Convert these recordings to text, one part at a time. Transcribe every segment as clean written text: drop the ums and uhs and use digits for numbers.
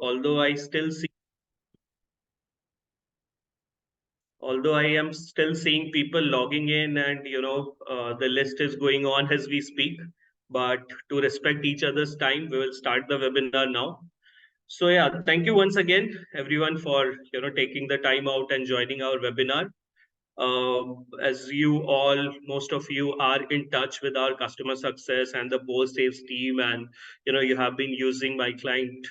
although I am still seeing people logging in, and the list is going on as we speak. But to respect each other's time, we will start the webinar now. So yeah, thank you once again, everyone, for taking the time out and joining our webinar. As you all, most of you are in touch with our customer success and the post sales team, and you have been using my client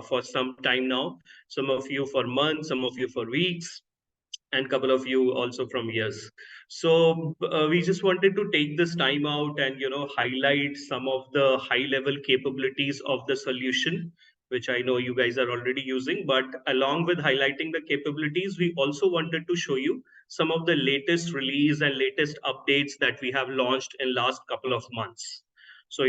for some time now. Some of you for months, some of you for weeks, and couple of you also from years. So we just wanted to take this time out and highlight some of the high level capabilities of the solution, which I know you guys are already using. But along with highlighting the capabilities, we also wanted to show you some of the latest release and latest updates that we have launched in last couple of months. So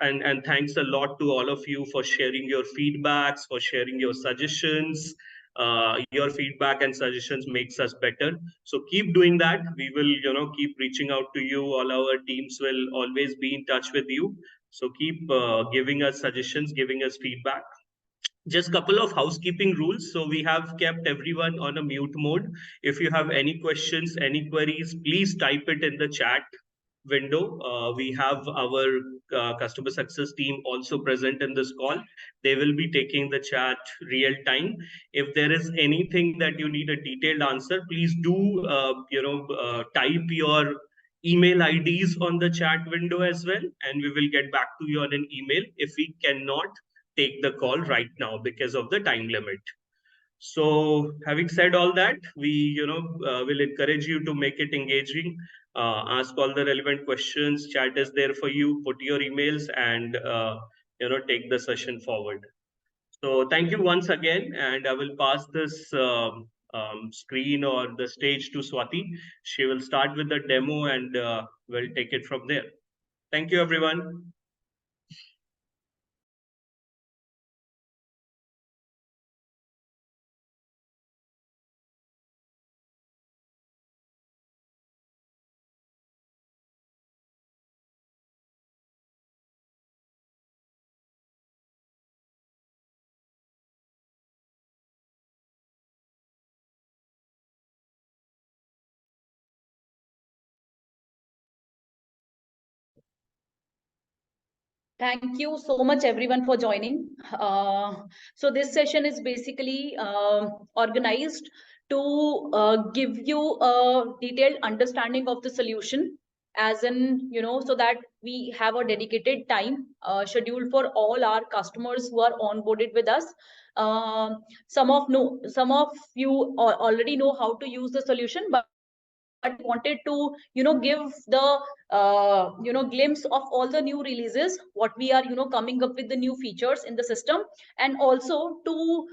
and thanks a lot to all of you for sharing your feedbacks, for sharing your suggestions. Your feedback and suggestions makes us better, so keep doing that. We will keep reaching out to you. All our teams will always be in touch with you, so keep giving us suggestions, giving us feedback. Just couple of housekeeping rules. So we have kept everyone on a mute mode. If you have any questions, any queries, please type it in the chat window. We have our customer success team also present in this call. They will be taking the chat real time. If there is anything that you need a detailed answer, please do type your email IDs on the chat window as well, and we will get back to you on an email if we cannot take the call right now because of the time limit. So having said all that, we will encourage you to make it engaging. Ask all the relevant questions. Chat is there for you. Put your emails and take the session forward. So thank you once again, and I will pass this screen or the stage to Swati. She will start with the demo, and we'll take it from there. Thank you, everyone. Thank you so much, everyone, for joining. So this session is basically organized to give you a detailed understanding of the solution, as in, so that we have a dedicated time scheduled for all our customers who are onboarded with us. Some of you already know how to use the solution, but wanted to give the glimpse of all the new releases, what we are coming up with the new features in the system, and also to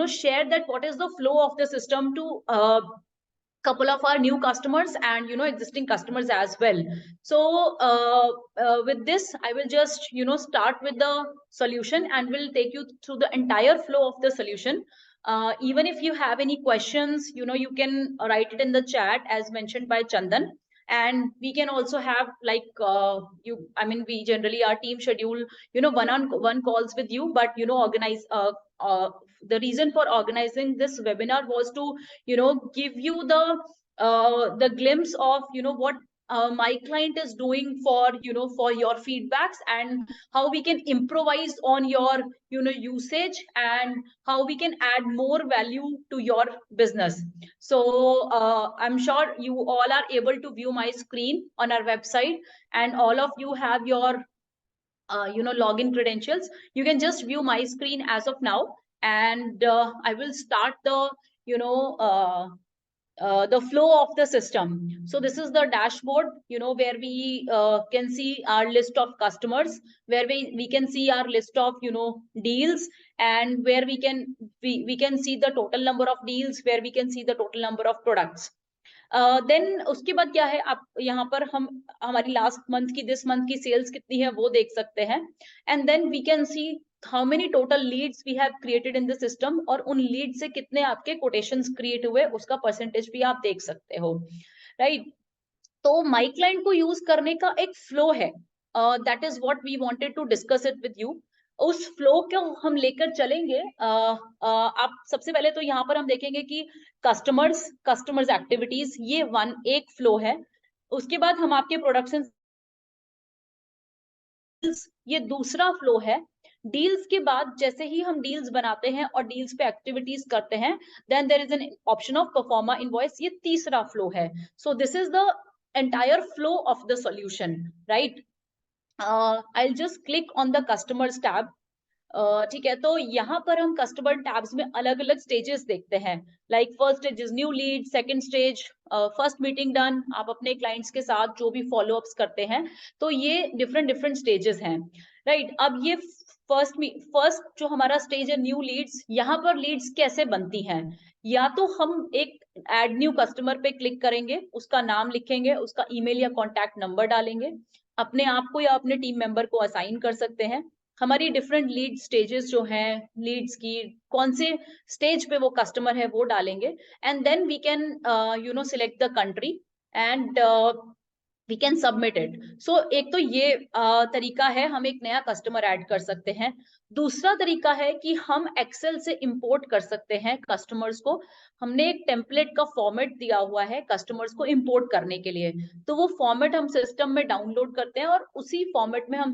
share that what is the flow of the system to couple of our new customers and existing customers as well. So with this, I will just start with the solution and will take you through the entire flow of the solution. Even if you have any questions, you can write it in the chat as mentioned by Chandan, and we can also have like we generally, our team schedule one-on-one calls with you, but organize the reason for organizing this webinar was to give you the glimpse of what my client is doing for for your feedbacks, and how we can improvise on your usage, and how we can add more value to your business. So I'm sure you all are able to view my screen on our website, and all of you have your login credentials. You can just view my screen as of now, and I will start the the flow of the system. So this is the dashboard, where we can see our list of customers, where we can see our list of deals, and where we can see the total number of deals, where we can see the total number of products. Then उसके बाद क्या है, आप यहाँ पर हम हमारी last month की, दिस मंथ की सेल्स कितनी है वो देख सकते हैं, and then we can see how many total leads we have created in the system, और उन लीड से कितने आपके कोटेशंस क्रिएट हुए उसका परसेंटेज भी आप देख सकते हो, राइट। तो माई क्लाइंट को यूज करने का एक फ्लो है, that is what we wanted to discuss it with you. उस फ्लो को हम लेकर चलेंगे। आप सबसे पहले तो यहाँ पर हम देखेंगे कि कस्टमर्स एक्टिविटीज, ये एक फ्लो है। उसके बाद हम आपके प्रोडक्शन, ये दूसरा फ्लो है। डील्स के बाद जैसे ही हम डील्स बनाते हैं और डील्स पे एक्टिविटीज करते हैं, then there is an option of proforma invoice, ये तीसरा फ्लो है। So this is the entire flow of the solution, right? I'll just click on the customers tab. ठीक है, तो यहाँ पर हम कस्टमर टैब्स में अलग अलग स्टेजेस देखते हैं। Like first stage is new lead, second stage first meeting done, आप अपने क्लाइंट्स के साथ जो भी फॉलो अप्स करते हैं, तो ये डिफरेंट डिफरेंट स्टेजेस हैं, राइट? अब ये फर्स्ट जो हमारा स्टेज है न्यू लीड्स, यहाँ पर लीड्स कैसे बनती हैं? या तो हम एक एड न्यू कस्टमर पे क्लिक करेंगे, उसका नाम लिखेंगे, उसका ईमेल या कॉन्टैक्ट नंबर डालेंगे, अपने आप को या अपने टीम मेंबर को असाइन कर सकते हैं। हमारी डिफरेंट लीड स्टेजेस जो हैं, लीड्स की कौन से स्टेज पे वो कस्टमर है वो डालेंगे, and then we can select the country and we can submit it. So एक तो ये तरीका है, हम एक नया कस्टमर ऐड कर सकते हैं। दूसरा तरीका है कि हम एक्सेल से इंपोर्ट कर सकते हैं कस्टमर्स को। हमने एक टेम्पलेट का फॉर्मेट दिया हुआ है कस्टमर्स को इंपोर्ट करने के लिए, तो वो फॉर्मेट हम सिस्टम में डाउनलोड करते हैं और उसी फॉर्मेट में हम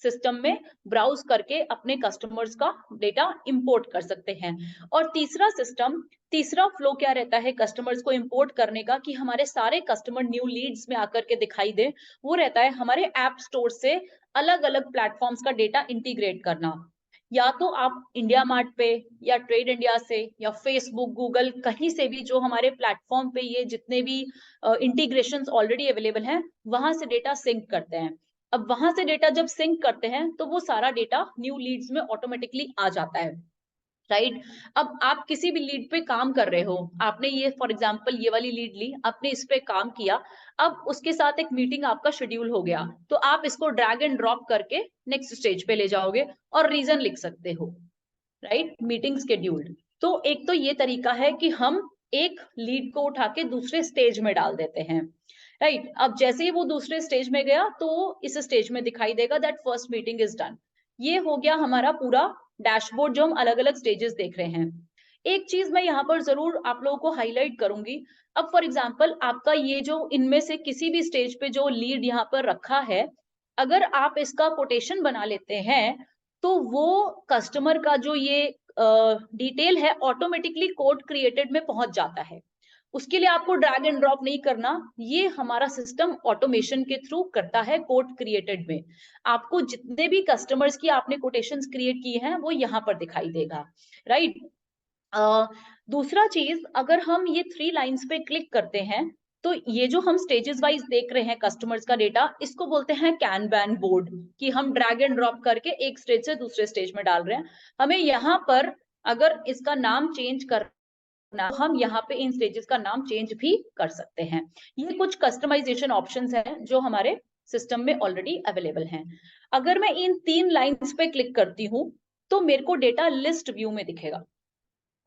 सिस्टम में ब्राउज करके अपने कस्टमर्स का डेटा इंपोर्ट कर सकते हैं। और तीसरा फ्लो क्या रहता है कस्टमर्स को इंपोर्ट करने का, कि हमारे सारे कस्टमर न्यू लीड्स में आकर के दिखाई दे। वो रहता है हमारे ऐप स्टोर से अलग अलग प्लेटफॉर्म्स का डेटा इंटीग्रेट करना। या तो आप इंडिया मार्ट पे या ट्रेड इंडिया से या फेसबुक, गूगल, कहीं से भी जो हमारे प्लेटफॉर्म पे ये जितने भी इंटीग्रेशंस ऑलरेडी अवेलेबल हैं, वहां से डेटा सिंक करते हैं। अब वहां से डेटा जब सिंक करते हैं तो वो सारा डेटा न्यू लीड्स में ऑटोमेटिकली आ जाता है, राइट? अब आप किसी भी लीड पे काम कर रहे हो, आपने ये फॉर एग्जांपल ये वाली लीड ली, आपने इस पे काम किया, अब उसके साथ एक मीटिंग आपका शेड्यूल हो गया, तो आप इसको ड्रैग एंड ड्रॉप करके नेक्स्ट स्टेज पे ले जाओगे और रीजन लिख सकते हो, राइट? Meeting scheduled. तो एक तो ये तरीका है कि हम एक लीड को उठा के दूसरे स्टेज में डाल देते हैं, राइट? अब जैसे ही वो दूसरे स्टेज में गया तो इस स्टेज में दिखाई देगा that first meeting is done. ये हो गया हमारा पूरा डैशबोर्ड जो हम अलग अलग स्टेजेस देख रहे हैं। एक चीज मैं यहाँ पर जरूर आप लोगों को हाईलाइट करूंगी। अब फॉर एग्जांपल आपका ये जो इनमें से किसी भी स्टेज पे जो लीड यहाँ पर रखा है, अगर आप इसका कोटेशन बना लेते हैं तो वो कस्टमर का जो ये डिटेल है ऑटोमेटिकली कोड क्रिएटेड में पहुंच जाता है। उसके लिए आपको ड्रैग एंड ड्रॉप नहीं करना, ये हमारा सिस्टम ऑटोमेशन के थ्रू करता है कोड क्रिएटेड में। आपको जितने भी कस्टमर्स की आपने कोटेशंस क्रिएट किए हैं वो यहाँ पर दिखाई देगा, राइट? दूसरा चीज, अगर हम ये 3 लाइंस पे क्लिक करते हैं तो ये जो हम स्टेजेस वाइज देख रहे हैं कस्टमर्स का डेटा, इसको बोलते हैं कैनबैन बोर्ड, कि हम ड्रैग एंड ड्रॉप करके एक स्टेज से दूसरे स्टेज में डाल रहे हैं। हमें यहाँ पर अगर इसका नाम चेंज कर, हम यहाँ पे इन स्टेजेस का नाम चेंज भी कर सकते हैं। ये कुछ कस्टमाइजेशन ऑप्शंस हैं जो हमारे सिस्टम में ऑलरेडी अवेलेबल हैं। अगर मैं इन 3 लाइंस पे क्लिक करती हूँ तो मेरे को डेटा लिस्ट व्यू में दिखेगा।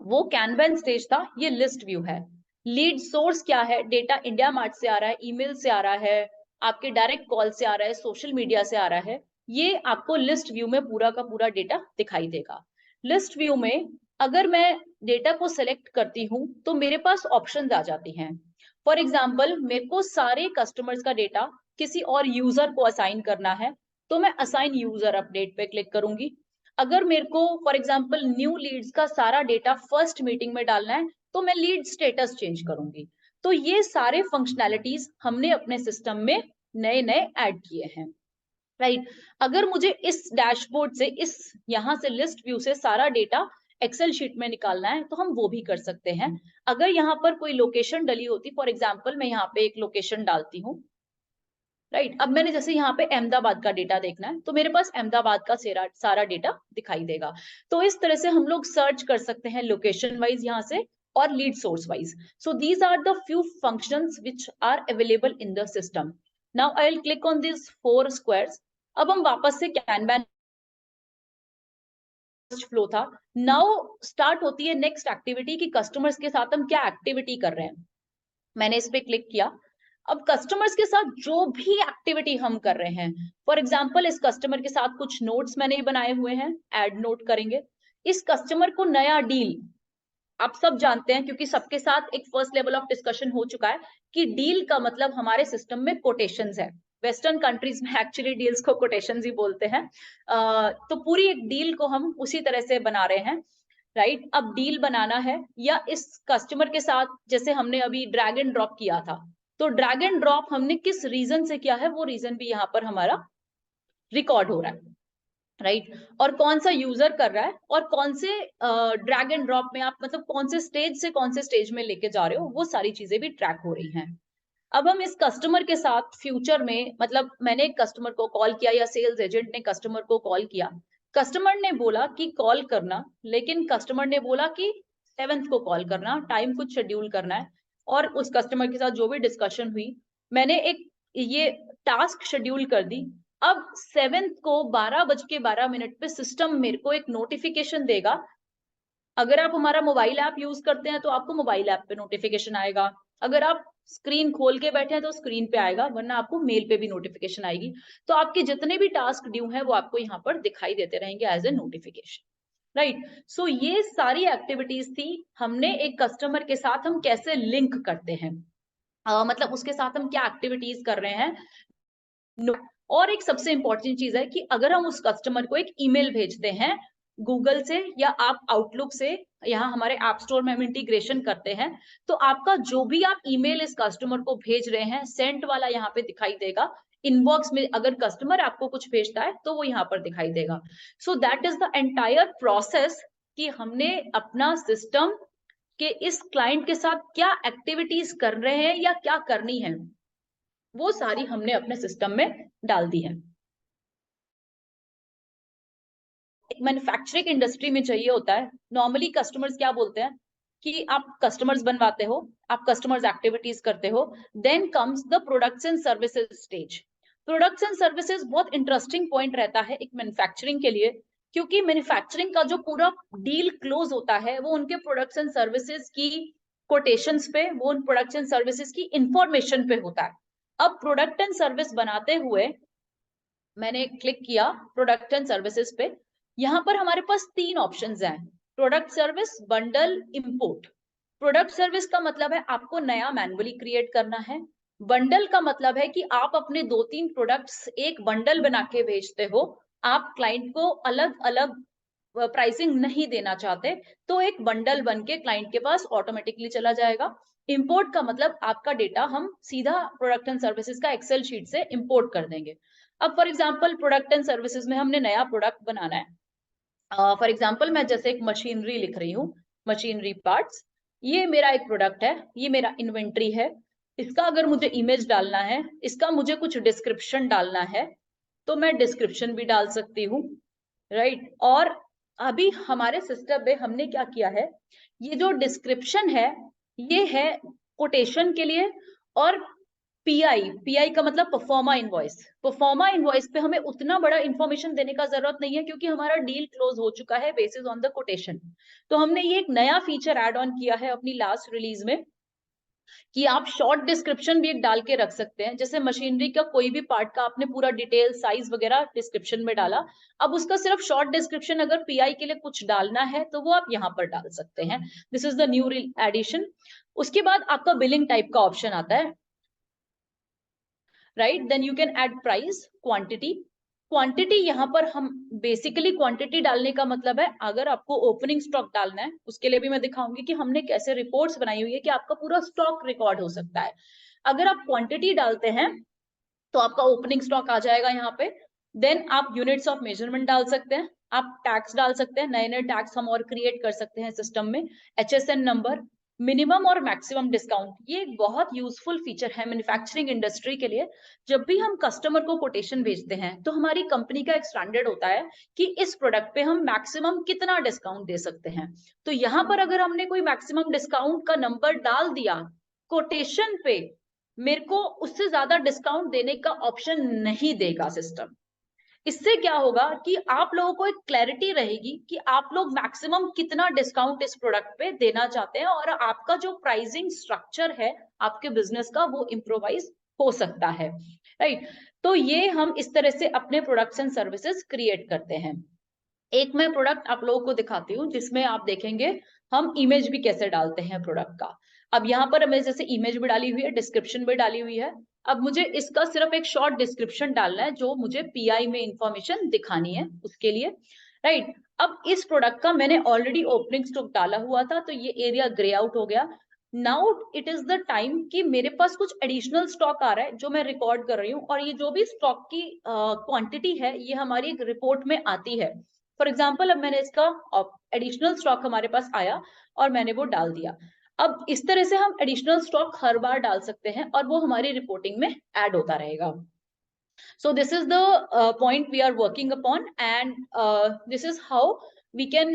वो कैनवन स्टेज था, ये लिस्ट व्यू है। लीड सोर्स क्या है? डेटा इंडिया मार्ट से आ रहा है, ईमेल से आ रहा है, आपके डायरेक्ट कॉल से आ रहा है, सोशल मीडिया से आ रहा है। ये आपको लिस्ट व्यू में पूरा का पूरा डेटा दिखाई देगा। लिस्ट व्यू में अगर मैं डेटा को सिलेक्ट करती हूँ तो मेरे पास ऑप्शंस आ जाती हैं। फॉर एग्जाम्पल, मेरे को सारे कस्टमर्स का डेटा किसी और यूजर को असाइन करना है, तो मैं असाइन यूजर अपडेट पे क्लिक करूंगी। अगर मेरे को फॉर एग्जांपल न्यू लीड्स का सारा डेटा फर्स्ट मीटिंग में डालना है तो मैं लीड स्टेटस चेंज करूंगी। तो ये सारे फंक्शनैलिटीज हमने अपने सिस्टम में नए नए ऐड किए हैं, राइट? अगर मुझे इस डैशबोर्ड से, इस यहाँ से लिस्ट व्यू से सारा डेटा एक्सेल शीट में निकालना है तो हम वो भी कर सकते हैं। अगर यहाँ पर कोई लोकेशन डली होती, फॉर एग्जाम्पल मैं यहाँ पे एक लोकेशन डालती हूँ, राइट? अब मैंने जैसे यहाँ पे अहमदाबाद का डेटा देखना है तो मेरे पास अहमदाबाद का सारा डेटा दिखाई देगा। तो इस तरह से हम लोग सर्च कर सकते हैं लोकेशन वाइज यहाँ से और lead source wise. So these are the few functions which are available in the system. Now I will click on this 4 squares. अब हम वापस से कैनवन फ्लो था, नाउ स्टार्ट होती है नेक्स्ट एक्टिविटी कि कस्टमर्स के साथ हम क्या एक्टिविटी कर रहे हैं। मैंने इस पे क्लिक किया। अब कस्टमर्स के साथ जो भी एक्टिविटी हम कर रहे हैं, फॉर एग्जाम्पल इस कस्टमर के साथ कुछ नोट्स मैंने बनाए हुए हैं, ऐड नोट करेंगे। इस कस्टमर को नया डील, आप सब जानते हैं क्योंकि सबके साथ एक फर्स्ट लेवल ऑफ डिस्कशन हो चुका है कि डील का मतलब हमारे सिस्टम में कोटेशंस है। वेस्टर्न कंट्रीज में एक्चुअली डील्स को कोटेशंस ही बोलते हैं। तो पूरी एक डील को हम उसी तरह से बना रहे हैं, राइट। अब डील बनाना है या इस कस्टमर के साथ जैसे हमने अभी ड्रैग एंड ड्रॉप किया था, तो ड्रैग एंड ड्रॉप हमने किस रीजन से किया है वो रीजन भी यहाँ पर हमारा रिकॉर्ड हो रहा है, राइट। और कौन सा यूजर कर रहा है और कौन से ड्रैग एंड ड्रॉप में आप मतलब कौन से स्टेज से कौन से स्टेज में लेके जा रहे हो, वो सारी चीजें भी ट्रैक हो रही हैं। अब हम इस कस्टमर के साथ फ्यूचर में, मतलब मैंने एक कस्टमर को कॉल किया या सेल्स एजेंट ने कस्टमर को कॉल किया, कस्टमर ने बोला कि कॉल करना, लेकिन कस्टमर ने बोला कि 7th को कॉल करना, टाइम कुछ शेड्यूल करना है। और उस कस्टमर के साथ जो भी डिस्कशन हुई, मैंने एक ये टास्क शेड्यूल कर दी। अब 7th को 12:12 पे सिस्टम मेरे को एक नोटिफिकेशन देगा। अगर आप हमारा मोबाइल ऐप यूज करते हैं तो आपको मोबाइल ऐप पे नोटिफिकेशन आएगा, अगर आप स्क्रीन खोल के बैठे हैं तो स्क्रीन पे आएगा, वरना आपको मेल पे भी नोटिफिकेशन आएगी। तो आपके जितने भी टास्क ड्यू हैं वो आपको यहाँ पर दिखाई देते रहेंगे एज ए नोटिफिकेशन, राइट। सो ये सारी एक्टिविटीज थी, हमने एक कस्टमर के साथ हम कैसे लिंक करते हैं, मतलब उसके साथ हम क्या एक्टिविटीज कर रहे हैं। और एक सबसे इंपॉर्टेंट चीज है कि अगर हम उस कस्टमर को एक ईमेल भेजते हैं गूगल से या आप आउटलुक से, यहाँ हमारे ऐप स्टोर में हम इंटीग्रेशन करते हैं, तो आपका जो भी आप ईमेल इस कस्टमर को भेज रहे हैं, सेंट वाला यहाँ पे दिखाई देगा। इनबॉक्स में अगर कस्टमर आपको कुछ भेजता है तो वो यहाँ पर दिखाई देगा। So that is the entire process कि हमने अपना सिस्टम के इस क्लाइंट के साथ क्या एक्टिविटीज कर रहे हैं या क्या करनी है, वो सारी हमने अपने सिस्टम में डाल दी है। एक मैन्युफैक्चरिंग इंडस्ट्री में चाहिए होता है, नॉर्मली कस्टमर्स क्या बोलते हैं कि आप कस्टमर्स बनवाते हो, आप कस्टमर्स एक्टिविटीज करते हो, then comes the products and services stage. Products and services बहुत इंटरेस्टिंग पॉइंट रहता है एक मैन्युफैक्चरिंग के लिए, क्योंकि मैन्युफैक्चरिंग का जो पूरा डील क्लोज होता है वो उनके प्रोडक्ट्स एंड सर्विसेज की कोटेशंस पे, वो उन प्रोडक्ट्स एंड सर्विसेज की इंफॉर्मेशन पे होता है। अब प्रोडक्ट एंड सर्विस बनाते हुए मैंने क्लिक किया प्रोडक्ट एंड सर्विसेज पे, यहाँ पर हमारे पास 3 ऑप्शंस हैं, product service, bundle, import. Product service का मतलब है आपको नया मैन्युअली क्रिएट करना है। बंडल का मतलब है कि आप अपने 2-3 प्रोडक्ट्स एक बंडल बना के भेजते हो, आप क्लाइंट को अलग अलग प्राइसिंग नहीं देना चाहते, तो एक बंडल बन के क्लाइंट के पास ऑटोमेटिकली चला जाएगा। इंपोर्ट का मतलब आपका डेटा हम सीधा प्रोडक्ट एंड सर्विसेज का एक्सेल शीट से इंपोर्ट कर देंगे। अब for example product and services में हमने नया प्रोडक्ट बनाना है, फॉर एग्जांपल मैं जैसे एक मशीनरी लिख रही हूँ, मशीनरी पार्ट्स, ये मेरा एक प्रोडक्ट है, ये मेरा इन्वेंट्री है, इसका अगर मुझे इमेज डालना है, इसका मुझे कुछ डिस्क्रिप्शन डालना है, तो मैं डिस्क्रिप्शन भी डाल सकती हूँ, राइट। और अभी हमारे सिस्टम में हमने क्या किया है, ये जो डिस्क्रिप्शन है ये है कोटेशन के लिए, और पीआई का मतलब परफॉर्मा इनवॉइस। परफॉर्मा इनवॉइस पे हमें उतना बड़ा इंफॉर्मेशन देने का जरूरत नहीं है क्योंकि हमारा डील क्लोज हो चुका है बेसिस ऑन द कोटेशन। तो हमने ये एक नया फीचर ऐड ऑन किया है अपनी लास्ट रिलीज में कि आप शॉर्ट डिस्क्रिप्शन भी एक डाल के रख सकते हैं। जैसे मशीनरी का कोई भी पार्ट का आपने पूरा डिटेल साइज वगैरह डिस्क्रिप्शन में डाला, अब उसका सिर्फ शॉर्ट डिस्क्रिप्शन अगर पीआई के लिए कुछ डालना है तो वो आप यहाँ पर डाल सकते हैं। This is the new addition. उसके बाद आपका बिलिंग टाइप का ऑप्शन आता है, right. Then you can add price, quantity. Quantity यहाँ पर हम बेसिकली क्वांटिटी डालने का मतलब है अगर आपको ओपनिंग स्टॉक डालना है, उसके लिए भी मैं दिखाऊंगी कि हमने कैसे रिपोर्ट्स बनाई हुई है कि आपका पूरा स्टॉक रिकॉर्ड हो सकता है। अगर आप क्वांटिटी डालते हैं तो आपका ओपनिंग स्टॉक आ जाएगा यहाँ पे। देन आप यूनिट्स ऑफ मेजरमेंट डाल सकते हैं, आप टैक्स डाल सकते हैं, नए नए टैक्स हम और क्रिएट कर सकते हैं सिस्टम में, HSN नंबर, मिनिमम और मैक्सिमम डिस्काउंट। ये एक बहुत यूजफुल फीचर है मैन्युफैक्चरिंग इंडस्ट्री के लिए। जब भी हम कस्टमर को कोटेशन भेजते हैं तो हमारी कंपनी का एक स्टैंडर्ड होता है कि इस प्रोडक्ट पे हम मैक्सिमम कितना डिस्काउंट दे सकते हैं। तो यहाँ पर अगर हमने कोई मैक्सिमम डिस्काउंट का नंबर डाल दिया कोटेशन पे, मेरे को उससे ज्यादा डिस्काउंट देने का ऑप्शन नहीं देगा सिस्टम। इससे क्या होगा कि आप लोगों को एक क्लैरिटी रहेगी कि आप लोग मैक्सिमम कितना डिस्काउंट इस प्रोडक्ट पे देना चाहते हैं, और आपका जो प्राइसिंग स्ट्रक्चर है आपके बिजनेस का वो इम्प्रोवाइज हो सकता है, राइट। तो ये हम इस तरह से अपने प्रोडक्ट्स एंड सर्विसेज क्रिएट करते हैं। एक मैं प्रोडक्ट आप लोगों को दिखाती हूँ जिसमें आप देखेंगे हम इमेज भी कैसे डालते हैं प्रोडक्ट का। अब यहाँ पर हमें जैसे इमेज भी डाली हुई है, डिस्क्रिप्शन भी डाली हुई है। अब मुझे इसका सिर्फ एक शॉर्ट डिस्क्रिप्शन डालना है जो मुझे पीआई में इंफॉर्मेशन दिखानी है उसके लिए, राइट। अब इस प्रोडक्ट का मैंने ऑलरेडी ओपनिंग स्टॉक डाला हुआ था, तो ये एरिया ग्रे आउट हो गया। Now it is the time कि मेरे पास कुछ एडिशनल स्टॉक आ रहा है जो मैं रिकॉर्ड कर रही हूँ, और ये जो भी स्टॉक की क्वांटिटी है ये हमारी एक रिपोर्ट में आती है। फॉर एग्जाम्पल अब मैंने इसका एडिशनल स्टॉक हमारे पास आया और मैंने वो डाल दिया। अब इस तरह से हम एडिशनल स्टॉक हर बार डाल सकते हैं और वो हमारी रिपोर्टिंग में ऐड होता रहेगा। So this is the point we are working upon, and this is how we can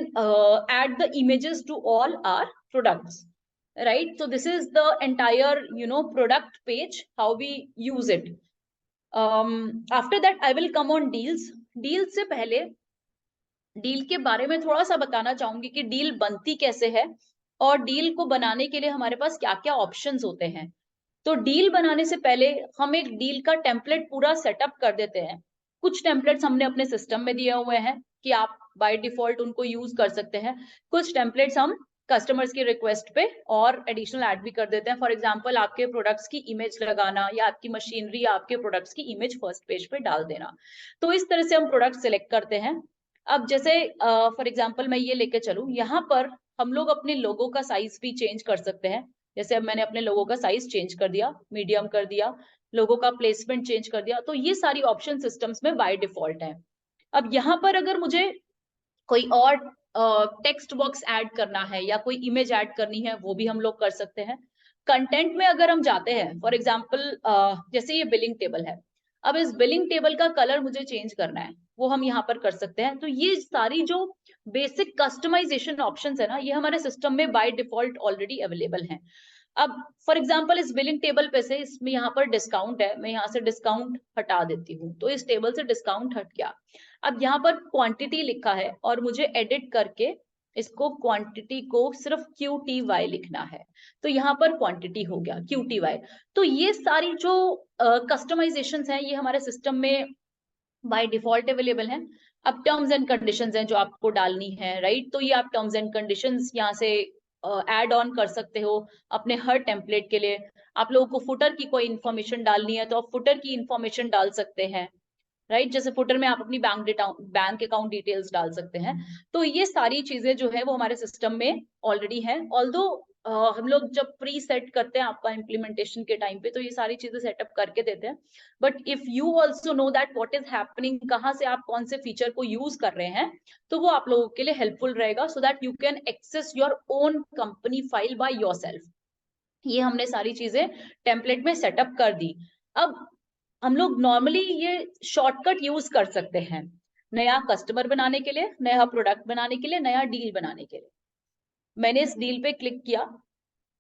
add the images to all our products, right? So this is the entire product page, how we use it. After that I will come on deals. Deals से पहले deal के बारे में थोड़ा सा बताना चाहूंगी कि डील बनती कैसे है, और डील को बनाने के लिए हमारे पास क्या क्या ऑप्शंस होते हैं। तो डील बनाने से पहले हम एक डील का टेम्पलेट पूरा सेटअप कर देते हैं। कुछ टेम्पलेट्स हमने अपने सिस्टम में दिए हुए हैं कि आप बाय डिफॉल्ट उनको यूज कर सकते हैं। कुछ टेम्पलेट्स हम कस्टमर्स की रिक्वेस्ट पे और एडिशनल ऐड भी कर देते हैं। फॉर एग्जांपल आपके प्रोडक्ट्स की इमेज लगाना, या आपकी मशीनरी या आपके प्रोडक्ट्स की इमेज फर्स्ट पेज पे डाल देना। तो इस तरह से हम प्रोडक्ट सिलेक्ट करते हैं। अब जैसे फॉर एग्जांपल मैं ये लेके चलूं, यहाँ पर हम लोग अपने लोगो का साइज भी चेंज कर सकते हैं। जैसे अब मैंने अपने लोगो का साइज चेंज कर दिया, मीडियम कर दिया, लोगो का प्लेसमेंट चेंज कर दिया, तो ये सारी ऑप्शन सिस्टम्स में बाय डिफॉल्ट है। अब यहाँ पर अगर मुझे कोई और टेक्स्ट बॉक्स ऐड करना है या कोई इमेज ऐड करनी है वो भी हम लोग कर सकते हैं। कंटेंट में अगर हम जाते हैं, फॉर एग्जांपल जैसे ये बिलिंग टेबल है, अब इस बिलिंग टेबल का कलर मुझे चेंज करना है, वो हम यहाँ पर कर सकते हैं। तो ये सारी जो बेसिक कस्टमाइजेशन ऑप्शंस है ना, ये हमारे सिस्टम में बाय डिफॉल्ट ऑलरेडी अवेलेबल हैं। अब फॉर एग्जांपल इस बिलिंग टेबल पे से इसमें यहाँ पर डिस्काउंट है, मैं यहाँ से डिस्काउंट हटा देती हूँ, तो इस टेबल से डिस्काउंट हट गया। अब यहाँ पर क्वांटिटी लिखा है और मुझे एडिट करके इसको क्वांटिटी को सिर्फ QTY लिखना है, तो यहाँ पर क्वांटिटी हो गया QTY। तो ये सारी जो कस्टमाइजेशंस हैं ये हमारे सिस्टम में बाय डिफॉल्ट अवेलेबल हैं। अब टर्म्स एंड कंडीशंस हैं जो आपको डालनी है, राइट। तो ये आप टर्म्स एंड कंडीशंस यहाँ से ऐड ऑन कर सकते हो अपने हर टेम्पलेट के लिए। आप लोगों को फुटर की कोई इन्फॉर्मेशन डालनी है तो आप फुटर की इन्फॉर्मेशन डाल सकते हैं, राइट। जैसे फुटर में आप अपनी बैंक अकाउंट डिटेल्स डाल सकते हैं। तो ये सारी चीजें जो है वो हमारे सिस्टम में ऑलरेडी है। ऑल्दो हम लोग जब प्री सेट करते हैं आपका इम्प्लीमेंटेशन के टाइम पे, तो ये सारी चीजें सेटअप करके देते हैं। But if you also know that what is happening, कहाँ से आप कौन से फीचर को यूज कर रहे हैं, तो वो आप लोगों के लिए हेल्पफुल रहेगा, so that you can access your own company file by yourself. ये हमने सारी चीजें टेम्पलेट में सेटअप कर दी। अब हम लोग नॉर्मली ये शॉर्टकट यूज कर सकते हैं नया कस्टमर बनाने के लिए, नया प्रोडक्ट बनाने के लिए, नया डील बनाने के लिए। मैंने इस डील पे क्लिक किया।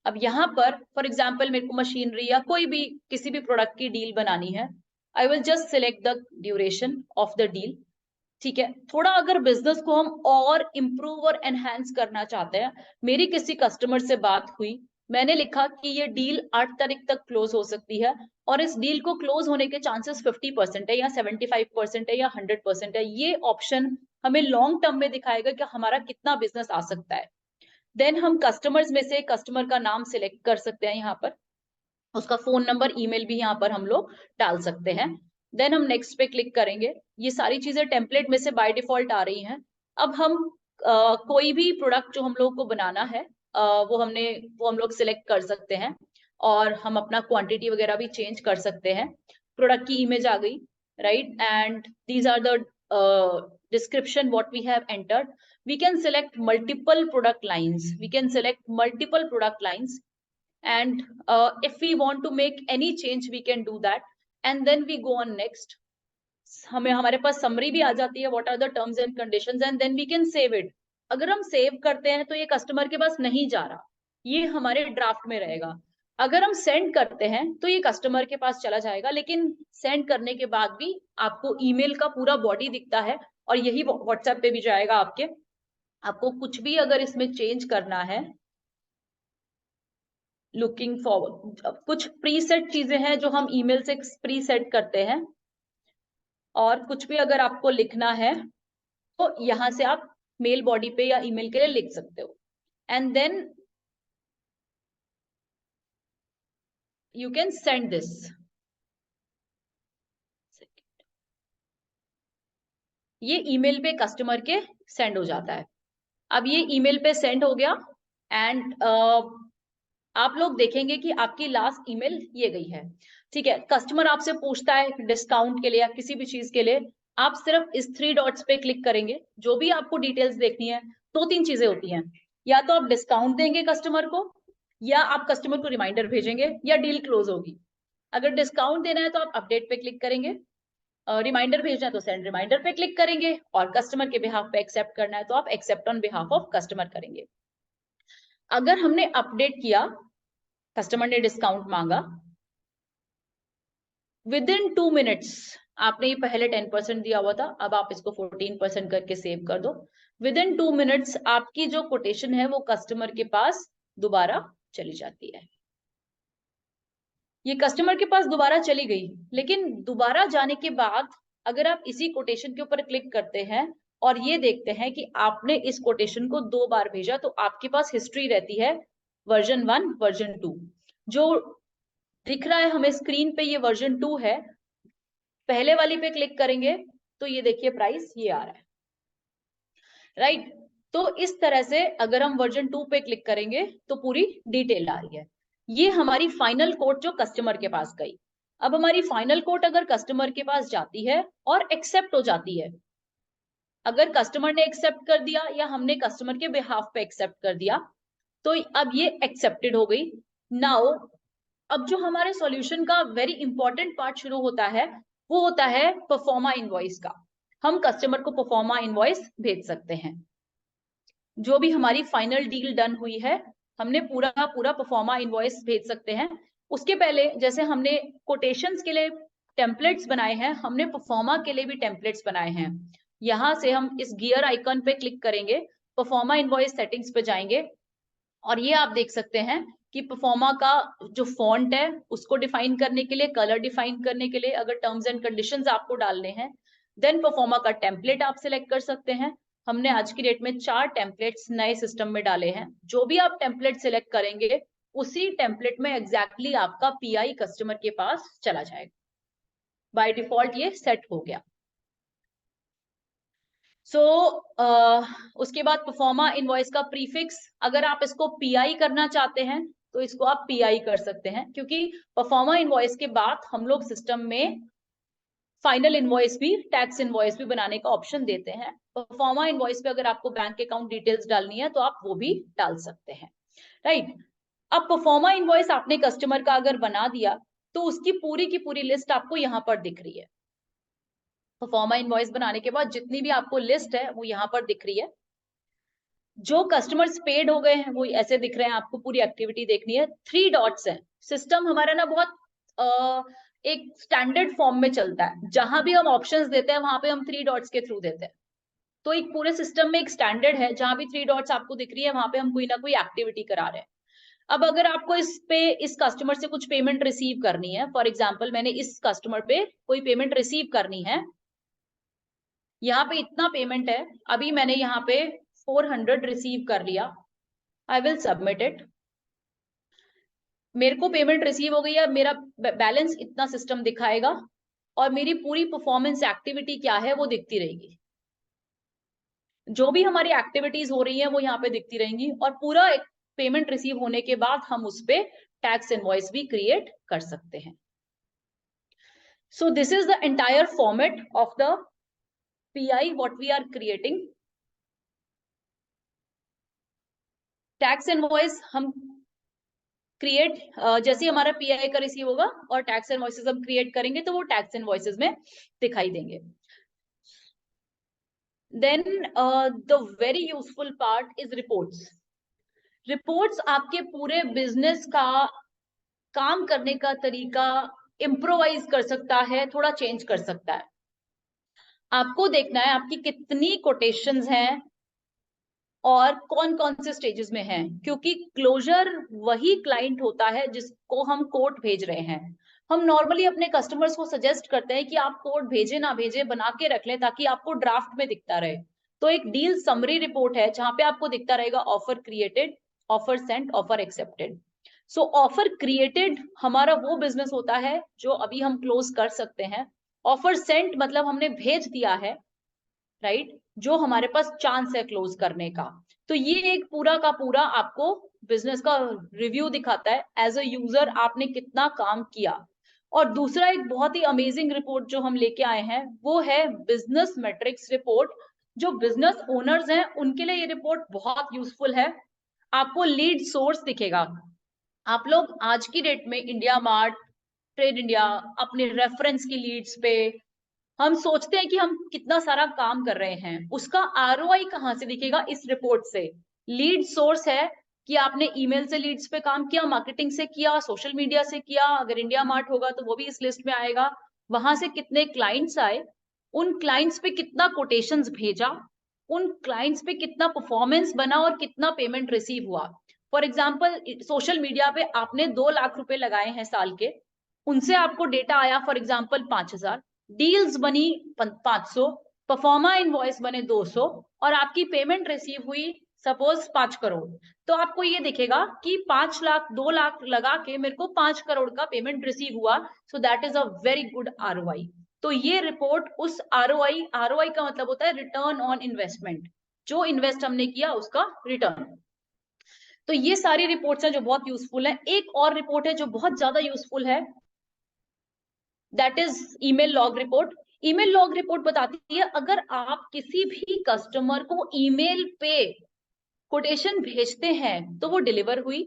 अब यहाँ पर फॉर एग्जांपल मेरे को मशीनरी या कोई भी किसी भी प्रोडक्ट की डील बनानी है, I will just select the duration of the deal. ठीक है, थोड़ा अगर बिजनेस को हम और इम्प्रूव और एनहांस करना चाहते हैं, मेरी किसी कस्टमर से बात हुई, मैंने लिखा कि ये डील 8 तारीख तक क्लोज हो सकती है, और इस डील को क्लोज होने के चांसेस 50% है या 75% है या 100% है। ये ऑप्शन हमें लॉन्ग टर्म में दिखाएगा कि हमारा कितना बिजनेस आ सकता है। देन हम कस्टमर्स में से कस्टमर का नाम सिलेक्ट कर सकते हैं, यहाँ पर उसका फोन नंबर, ईमेल भी यहाँ पर हम लोग डाल सकते हैं। देन हम नेक्स्ट पे क्लिक करेंगे। ये सारी चीजें टेम्पलेट में से बाय डिफॉल्ट आ रही हैं। अब हम कोई भी प्रोडक्ट जो हम लोग को बनाना है वो हम लोग सिलेक्ट कर सकते हैं, और हम अपना क्वांटिटी वगैरह भी चेंज कर सकते हैं। प्रोडक्ट की इमेज आ गई, right, and these are the description what we have entered. We can select multiple product lines. We can select multiple product lines, and if we want to make any change, we can do that, and then we go on next. हमें हमारे पास summary भी आ जाती है, what are the terms and conditions, and then we can save it. अगर हम save करते हैं तो ये कस्टमर के पास नहीं जा रहा, ये हमारे ड्राफ्ट में रहेगा। अगर हम सेंड करते हैं तो ये कस्टमर के पास चला जाएगा, लेकिन सेंड करने के बाद भी आपको ईमेल का पूरा बॉडी दिखता है और यही व्हाट्सएप पे भी जाएगा आपके। आपको कुछ भी अगर इसमें चेंज करना है, लुकिंग फॉरवर्ड, कुछ प्रीसेट चीजें हैं जो हम ईमेल से प्रीसेट करते हैं, और कुछ भी अगर आपको लिखना है तो यहां से आप मेल बॉडी पे या ईमेल के लिए लिख सकते हो, and then you can send this. ये ईमेल पे कस्टमर के सेंड हो जाता है। अब ये ईमेल पे सेंड हो गया, एंड आप लोग देखेंगे कि आपकी लास्ट ईमेल ये गई है। ठीक है, कस्टमर आपसे पूछता है डिस्काउंट के लिए या किसी भी चीज के लिए, आप सिर्फ इस 3 डॉट्स पे क्लिक करेंगे। जो भी आपको डिटेल्स देखनी है, 2-3 चीजें होती हैं, या तो आप डिस्काउंट देंगे कस्टमर को, या आप कस्टमर को रिमाइंडर भेजेंगे, या डील क्लोज होगी। अगर डिस्काउंट देना है तो आप अपडेट पे क्लिक करेंगे, रिमाइंडर भेजना है तो सेंड रिमाइंडर पे क्लिक करेंगे, और कस्टमर के बिहाफ पे एक्सेप्ट करना है तो आप except on behalf of customer करेंगे। अगर हमने अपडेट किया, कस्टमर ने डिस्काउंट मांगा, विद इन 2 मिनट्स, आपने ये पहले 10% दिया हुआ था, अब आप इसको 14% करके सेव कर दो। विद इन 2 मिनट्स आपकी जो कोटेशन है वो कस्टमर के पास दोबारा चली जाती है। ये कस्टमर के पास दोबारा चली गई, लेकिन दोबारा जाने के बाद अगर आप इसी कोटेशन के ऊपर क्लिक करते हैं और ये देखते हैं कि आपने इस कोटेशन को 2 बार भेजा, तो आपके पास हिस्ट्री रहती है वर्जन 1, वर्जन 2। जो दिख रहा है हमें स्क्रीन पे ये वर्जन 2 है। पहले वाली पे क्लिक करेंगे तो ये देखिए प्राइस ये आ रहा है, राइट। तो इस तरह से अगर हम वर्जन 2 पे क्लिक करेंगे तो पूरी डिटेल आ रही है। ये हमारी फाइनल कोट जो कस्टमर के पास गई। अब हमारी फाइनल कोट अगर कस्टमर के पास जाती है और एक्सेप्ट हो जाती है, अगर कस्टमर ने एक्सेप्ट कर दिया या हमने कस्टमर के बिहाफ पे एक्सेप्ट कर दिया, तो अब ये एक्सेप्टेड हो गई। नाउ अब जो हमारे सॉल्यूशन का वेरी इंपॉर्टेंट पार्ट शुरू होता है, वो होता है परफॉर्मा इनवॉइस का। हम कस्टमर को परफॉर्मा इनवॉइस भेज सकते हैं। जो भी हमारी फाइनल डील डन हुई है, हमने पूरा पूरा परफॉर्मा इनवॉइस भेज सकते हैं। उसके पहले जैसे हमने कोटेशंस के लिए टेम्पलेट्स बनाए हैं, हमने परफॉर्मा के लिए भी टेम्पलेट्स बनाए हैं। यहां से हम इस गियर आइकन पे क्लिक करेंगे, परफॉर्मा इनवॉइस सेटिंग्स पे जाएंगे, और ये आप देख सकते हैं कि परफॉर्मा का जो फॉन्ट है उसको डिफाइन करने के लिए, कलर डिफाइन करने के लिए, अगर टर्म्स एंड कंडीशंस आपको डालने हैं, देन परफॉर्मा का टेम्पलेट आप सिलेक्ट कर सकते हैं। हमने आज की डेट में 4 टेम्पलेट्स नए सिस्टम में डाले हैं। जो भी आप टेम्पलेट सिलेक्ट करेंगे, उसी टेम्पलेट में एग्जैक्टली आपका पीआई कस्टमर के पास चला जाएगा। बाय डिफॉल्ट ये सेट हो गया। उसके बाद परफॉर्मा इनवॉइस का प्रीफिक्स, अगर आप इसको पीआई करना चाहते हैं तो इसको आप पीआई कर सकते हैं, क्योंकि परफॉर्मा इनवॉइस के बाद हम लोग सिस्टम में फाइनल इनवॉइस भी, टैक्स इनवॉइस भी बनाने का ऑप्शन देते हैं। परफॉर्मा इनवॉइस पे अगर आपको बैंक अकाउंट डिटेल्स डालनी है तो आप वो भी डाल सकते हैं, राइट। अब परफॉर्मा इनवॉइस आपने कस्टमर का अगर बना दिया तो उसकी पूरी की पूरी लिस्ट आपको यहाँ पर दिख रही है। परफॉर्मा इनवॉइस बनाने के बाद जितनी भी आपको लिस्ट है वो यहाँ पर दिख रही है। जो कस्टमर्स पेड हो गए हैं वो ऐसे दिख रहे हैं, आपको पूरी एक्टिविटी देखनी है। 3 डॉट्स है। सिस्टम हमारा ना बहुत एक स्टैंडर्ड फॉर्म में चलता है, जहां भी हम ऑप्शंस देते हैं वहां पे हम 3 डॉट्स के थ्रू देते हैं। तो एक पूरे सिस्टम में एक स्टैंडर्ड है, जहां भी 3 डॉट्स आपको दिख रही है वहां पे हम कोई ना कोई एक्टिविटी करा रहे हैं। अब अगर आपको इस कस्टमर से कुछ पेमेंट रिसीव करनी है, फॉर एग्जाम्पल मैंने इस कस्टमर पे कोई पेमेंट रिसीव करनी है, यहाँ पे इतना पेमेंट है, अभी मैंने यहाँ पे 400 रिसीव कर लिया, आई विल सबमिट इट। मेरे को पेमेंट रिसीव हो गई है, मेरा बैलेंस इतना सिस्टम दिखाएगा, और मेरी पूरी परफॉर्मेंस एक्टिविटी क्या है वो दिखती रहेगी। जो भी हमारी एक्टिविटीज हो रही है वो यहाँ पे दिखती रहेंगी, और पूरा पेमेंट रिसीव होने के बाद हम उस पे टैक्स इनवॉइस भी क्रिएट कर सकते हैं। सो this is the entire format of the PI what we are creating. Tax invoice हम क्रिएट जैसे हमारा पीआई का रिसीव होगा और टैक्स इनवॉइसेस हम क्रिएट करेंगे तो वो टैक्स इनवॉइसेस में दिखाई देंगे। Then the very useful part is reports. Reports आपके पूरे बिजनेस का काम करने का तरीका इम्प्रोवाइज कर सकता है, थोड़ा चेंज कर सकता है। आपको देखना है आपकी कितनी कोटेशंस हैं और कौन कौन से स्टेजेस में हैं, क्योंकि क्लोजर वही क्लाइंट होता है जिसको हम कोट भेज रहे हैं। हम नॉर्मली अपने कस्टमर्स को सजेस्ट करते हैं कि आप कोड भेजे ना भेजे बना के रख लें ताकि आपको ड्राफ्ट में दिखता रहे। तो एक डील समरी रिपोर्ट है जहां पे आपको दिखता रहेगा offer created, offer sent, offer accepted. So offer created हमारा वो बिजनेस होता है जो अभी हम क्लोज कर सकते हैं। ऑफर सेंट मतलब हमने भेज दिया है, राइट, जो हमारे पास चांस है क्लोज करने का। तो ये एक पूरा का पूरा आपको बिजनेस का रिव्यू दिखाता है एज अ यूजर आपने कितना काम किया। और दूसरा एक बहुत ही अमेजिंग रिपोर्ट जो हम लेके आए हैं वो है बिजनेस मैट्रिक्स रिपोर्ट। जो बिजनेस ओनर्स हैं उनके लिए ये रिपोर्ट बहुत यूजफुल है। आपको लीड सोर्स दिखेगा। आप लोग आज की डेट में इंडिया मार्ट, ट्रेड इंडिया, अपने रेफरेंस की लीड्स पे हम सोचते हैं कि हम कितना सारा काम कर रहे हैं, उसका आरओआई कहां से दिखेगा? इस रिपोर्ट से। लीड सोर्स है कि आपने ईमेल से लीड्स पे काम किया, मार्केटिंग से किया, सोशल मीडिया से किया, अगर इंडिया मार्ट होगा तो वो भी इस लिस्ट में आएगा। वहां से कितने क्लाइंट्स आए, उन क्लाइंट्स पे कितना कोटेशंस भेजा, उन क्लाइंट्स पे कितना परफॉर्मेंस बना और कितना पेमेंट रिसीव हुआ। फॉर एग्जाम्पल सोशल मीडिया पे आपने 2 लाख रुपए लगाए हैं साल के, उनसे आपको डेटा आया फॉर एग्जाम्पल 5,000, डील्स बनी 500, परफॉर्मा इनवॉइस बने 200 और आपकी पेमेंट रिसीव हुई सपोज 5 करोड़। तो आपको ये दिखेगा कि 5 लाख 2 लाख लगा के मेरे को 5 करोड़ का पेमेंट रिसीव हुआ। So that is a very good ROI. तो ये रिपोर्ट उस आरओआई, आरओआई का मतलब होता है रिटर्न ऑन इन्वेस्टमेंट, जो इन्वेस्ट हमने किया उसका रिटर्न। तो ये सारी रिपोर्ट्स हैं जो बहुत यूजफुल है। एक और रिपोर्ट है जो बहुत ज्यादा यूजफुल है, that is email log report. Email log report बताती है अगर आप किसी भी कस्टमर को ईमेल पे कोटेशन भेजते हैं तो वो डिलीवर हुई,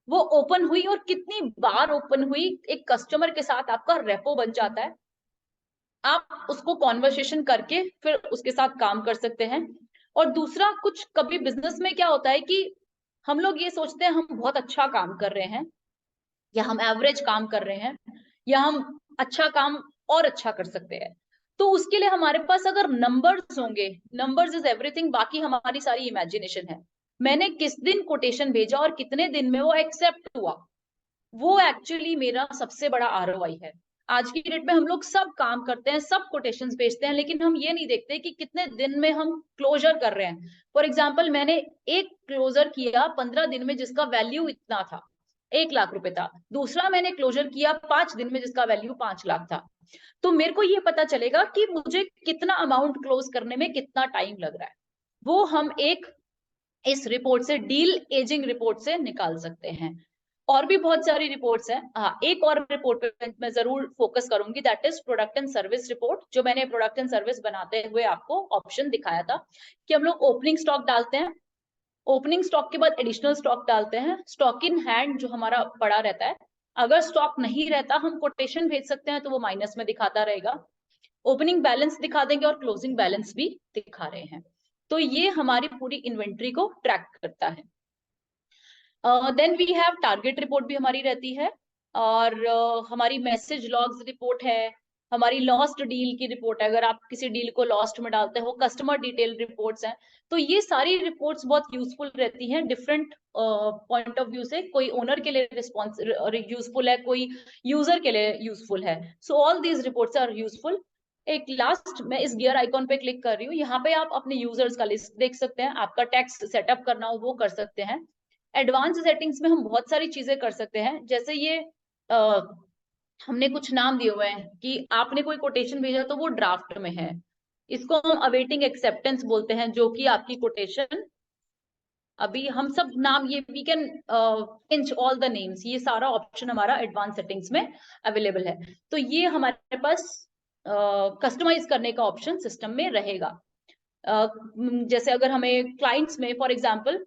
वो ओपन हुई और कितनी बार ओपन हुई। एक कस्टमर के साथ आपका रेपो बन जाता है, आप उसको कॉन्वर्सेशन करके फिर उसके साथ काम कर सकते हैं। और दूसरा, कुछ कभी बिजनेस में क्या होता है कि हम लोग ये सोचते हैं हम बहुत अच्छा काम कर रहे हैं या हम एवरेज काम कर रहे हैं या हम अच्छा काम और अच्छा कर सकते हैं। तो उसके लिए हमारे पास अगर नंबर्स होंगे, नंबर्स इज एवरीथिंग, बाकी हमारी सारी इमेजिनेशन है। मैंने किस दिन कोटेशन भेजा और कितने दिन में वो एक्सेप्ट हुआ, वो एक्चुअली मेरा सबसे बड़ा आरओआई है। आज की डेट में हम लोग सब काम करते हैं, सब कोटेशंस भेजते हैं, लेकिन हम ये नहीं देखते कि कितने दिन में हम क्लोजर कर रहे हैं। फॉर एग्जाम्पल मैंने एक क्लोजर किया 15 दिन में जिसका वैल्यू इतना था, 1 लाख रुपए था। दूसरा मैंने क्लोजर किया 5 दिन में जिसका वैल्यू 5 लाख था। तो मेरे को ये पता चलेगा कि मुझे कितना अमाउंट क्लोज करने में कितना टाइम लग रहा है। वो हम एक इस रिपोर्ट से, डील एजिंग रिपोर्ट से निकाल सकते हैं। और भी बहुत सारी रिपोर्ट्स हैं। हाँ, एक और रिपोर्ट पे मैं जरूर फोकस करूंगी, that is product and service report. जो मैंने प्रोडक्ट एंड सर्विस बनाते हुए आपको ऑप्शन दिखाया था कि हम लोग ओपनिंग स्टॉक डालते हैं, ओपनिंग स्टॉक के बाद एडिशनल स्टॉक डालते हैं, स्टॉक इन हैंड जो हमारा पड़ा रहता है। अगर स्टॉक नहीं रहता हम कोटेशन भेज सकते हैं तो वो माइनस में दिखाता रहेगा। ओपनिंग बैलेंस दिखा देंगे और क्लोजिंग बैलेंस भी दिखा रहे हैं। तो ये हमारी पूरी इन्वेंट्री को ट्रैक करता है। Then we have target report भी हमारी रहती है, और हमारी मैसेज लॉग्स रिपोर्ट है, हमारी लॉस्ट डील की रिपोर्ट है, अगर आप किसी डील को लॉस्ट में डालते हो, कस्टमर डिटेल रिपोर्ट्स हैं। तो ये सारी रिपोर्ट्स बहुत यूजफुल रहती हैं डिफरेंट पॉइंट ऑफ व्यू से। कोई ओनर के लिए रिस्पॉन्स यूजफुल है, कोई यूजर के लिए यूजफुल है। So all these reports are useful. एक लास्ट, मैं इस गियर आइकॉन पे क्लिक कर रही हूँ, यहाँ पे आप अपने यूजर्स का लिस्ट देख सकते हैं, आपका टैक्स सेटअप करना हो वो कर सकते हैं। एडवांस सेटिंग्स में हम बहुत सारी चीजें कर सकते हैं, जैसे ये हमने कुछ नाम दिए हुए हैं कि आपने कोई कोटेशन भेजा तो वो ड्राफ्ट में है, इसको हम अवेटिंग एक्सेप्टेंस बोलते हैं, जो कि आपकी कोटेशन अभी हम सब नाम, ये we can change all the names, ये सारा ऑप्शन हमारा एडवांस सेटिंग्स में अवेलेबल है। तो ये हमारे पास कस्टमाइज करने का ऑप्शन सिस्टम में रहेगा। जैसे अगर हमें क्लाइंट्स में फॉर एग्जांपल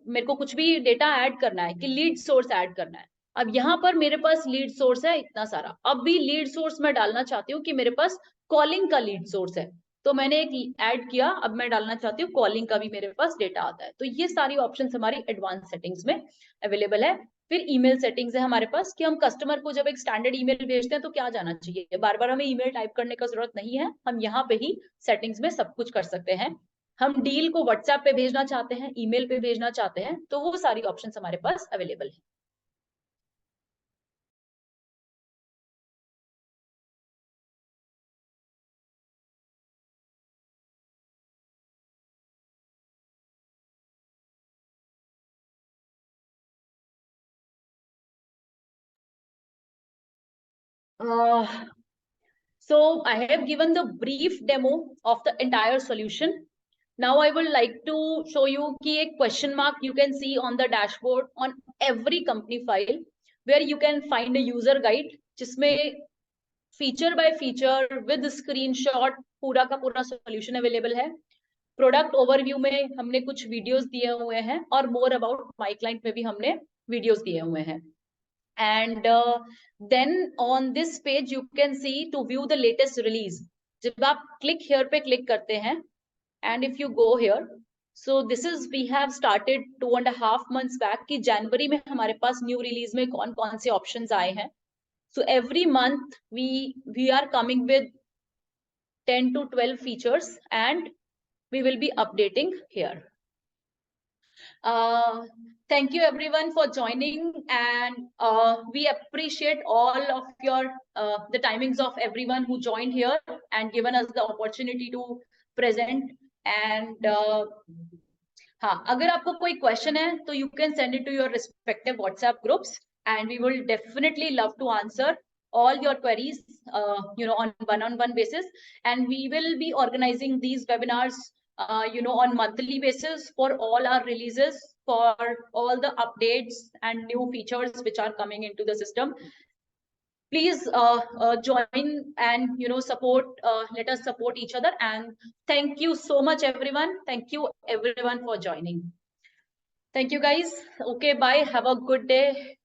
मेरे को कुछ भी डेटा ऐड करना है कि लीड सोर्स ऐड करना है, अब यहाँ पर मेरे पास लीड सोर्स है इतना सारा, अब भी लीड सोर्स मैं डालना चाहती हूँ कि मेरे पास कॉलिंग का लीड सोर्स है, तो मैंने एक ऐड किया, अब मैं डालना चाहती हूँ कॉलिंग का भी मेरे पास डेटा आता है। तो ये सारी ऑप्शंस हमारी एडवांस सेटिंग्स में अवेलेबल है। फिर ईमेल सेटिंग्स है हमारे पास कि हम कस्टमर को जब एक स्टैंडर्ड ईमेल भेजते हैं तो क्या जाना चाहिए, बार बार हमें ईमेल टाइप करने का जरूरत नहीं है, हम यहाँ पे ही सेटिंग्स में सब कुछ कर सकते हैं। हम डील को व्हाट्सएप पे भेजना चाहते हैं, ईमेल पे भेजना चाहते हैं, तो वो सारी ऑप्शंस हमारे पास अवेलेबल है। So I have given the brief demo of the entire solution. Now I would like to show you कि एक question mark you can see on the dashboard on every company file where you can find a user guide जिसमें feature by feature with screenshot पूरा का पूरा solution available है। Product overview में हमने कुछ videos दिए हुए हैं और more about my client में भी हमने videos दिए हुए हैं। And then on this page you can see to view the latest release. जब आप click here पे click करते हैं and if you go here, so this is we have started 2.5 months back कि जनवरी में हमारे पास न्यू रिलीज में कौन कौन से ऑप्शंस आए हैं। So every month we are coming with 10 to 12 features and we will be updating here. Thank you everyone for joining, and we appreciate all of your the timings of everyone who joined here and given us the opportunity to present. And हाँ, अगर आपको कोई question है तो you can send it to your respective WhatsApp groups and we will definitely love to answer all your queries on one-on-one basis, and we will be organizing these webinars on monthly basis for all our releases, for all the updates and new features which are coming into the system. Please join and support, let us support each other, and thank you so much everyone. Thank you everyone for joining. Thank you guys. Okay, bye, have a good day.